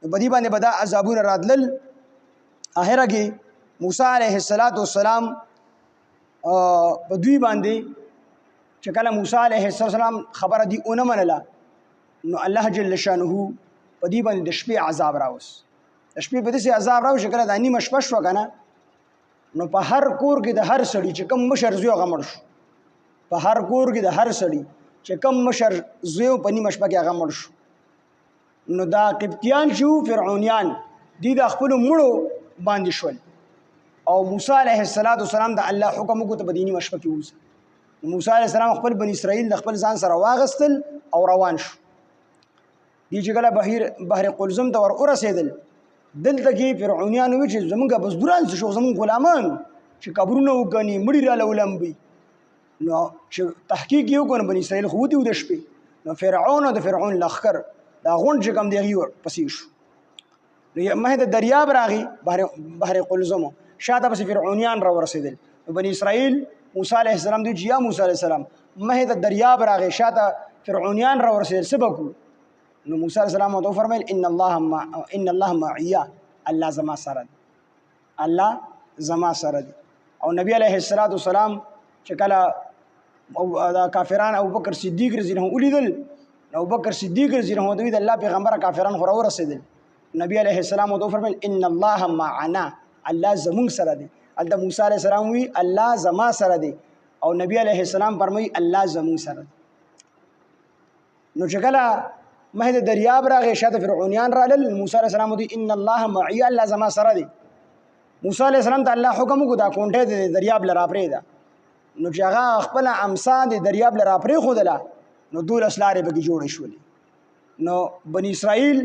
نو په دې باندې به دا عذابونه راتلل. آخره کې موسی علیه السلام په دوی باندې چې کله موسی علیه السلام خبره دی اونه منله نو الله جل شانه په دې باندې د شپې عذاب راوست. د شپې په داسې عذاب راوست چې کله دا نیمه شپه شوه که نه نو په هر کور کې د هر سړي چې کوم مشر زوی هغه مړ شو. په هر کور کې د هر سړي چې کوم مشر زوی په نیمه شپه کې هغه مړ شو. نو دا قبطیان چې فرعونیان دي د خپلو مړو باندې شول او موسی علیه السلام د الله حکم وکړو ته په دې نیمه شپه کې ووځه. موسی علیه السلام خپل بني اسرائیل د خپل ځان سره واغستل او روان شو. دې چې کله بحر قلزم ته ور ورسېدل دلته کې فرعونیان وویل چې زمونږ بزدوران څه شو، زمونږ غلامان چې قبرونه وګڼي مړي راله ولمبي. نو چې تحقیق یې وکړو نو بني اسرائیل خو وتي د شپې نو فرعون او د فرعون لښکر دا غونډ چې کوم دی هغې ورپسې شو. نو مخې د دریاب راغی بحر قلزم شاته پسې فرعونیان را ورسېدل. نو بني اسرائیل موسی علیه السلام دوی چې یا موسی علیه السلام مخې د دریاب راغی شاته فرعونیان را ورسېدل څه به کړو؟ نو موسی علیه السلام ورته وفرمیل ان الله معي، الله زما سره دی، الله زما سره دی. او نبی علیه السلام چې کله دا کافران ابوبکر صدیق رضی الله عنه ولیدل نو ابوبکر صدیق رضی الله عنه د الله پیغمبر کافران خو راورسېدل. نبی علیه السلام ورته وفرمیل ان الله معنا، الله زمونږ سره دی. هلته موسی علیه السلام وی الله زما سره دی او نبی علیه السلام فرمایي الله زمونږ سره دی. نو چې کله مخې د دریاب راغی شاته فرعونیان رالل موسی علیه السلام وی ان الله معي، الله زما سره دی. موسی علیه السلام ته الله حکم وکړو دا کونټه د دریاب له راپرېږده. نو چې هغه خپله امسا د دریاب له راپرېښودله نو 12 لارې پکې جوړې شولې. نو بني اسرائیل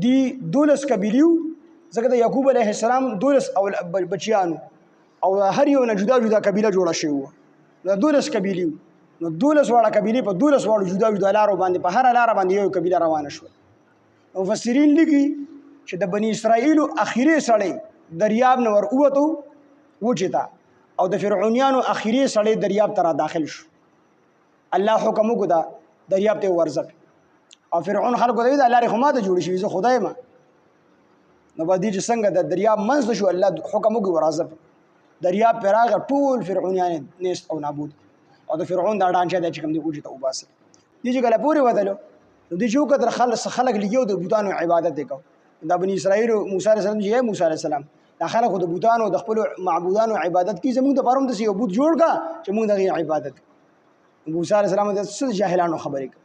دی 12 قبیلې وو ځکه د یعقوب علیه السلام 12 بچیانو او هر یو نه جدا جدا قبیله جوړه شوې وه. نو 12 قبیلې وو نو 12 واړه قبیلې په 12 واړو جدا جدا لارو باندې په هره لاره باندې یو قبیله روانه شوه. مفسرین لیکي چې د بني اسرائیلو اخري سړی دریاب نه ور ووتو وچې ته او د فرعونیانو اخري سړی دریاب ته را داخل شو. الله حکم وکړو دا دریاب ته ورځه او فرعون خلکو ته ویل دا لارې خو ما ته جوړې شوي زه خدای یم. نو په دې چې څنګه د دریاب منځ ته شو الله حکم وکړي ورځه دریاب پرې راغی ټول فرعونیان نیست او نابود او د فرعون دا ډانچه دی چې کوم دی وچې ته وباسه. دې چې کله پورې وتلو نو دې چې وکتل خلک لګي او د بوتانو عبادت یې کوو. دا بني اسرائیل موسی علیه السلام چې یا موسی علیه السلام دا خلک د بوتانو د خپلو معبودانو عبادت کوي، زموږ دپاره هم داسې یو بوت جوړ کړه چې موږ د هغې عبادت کوو. موسی علیه السلام ته څه جاهلانو خبرې کوي.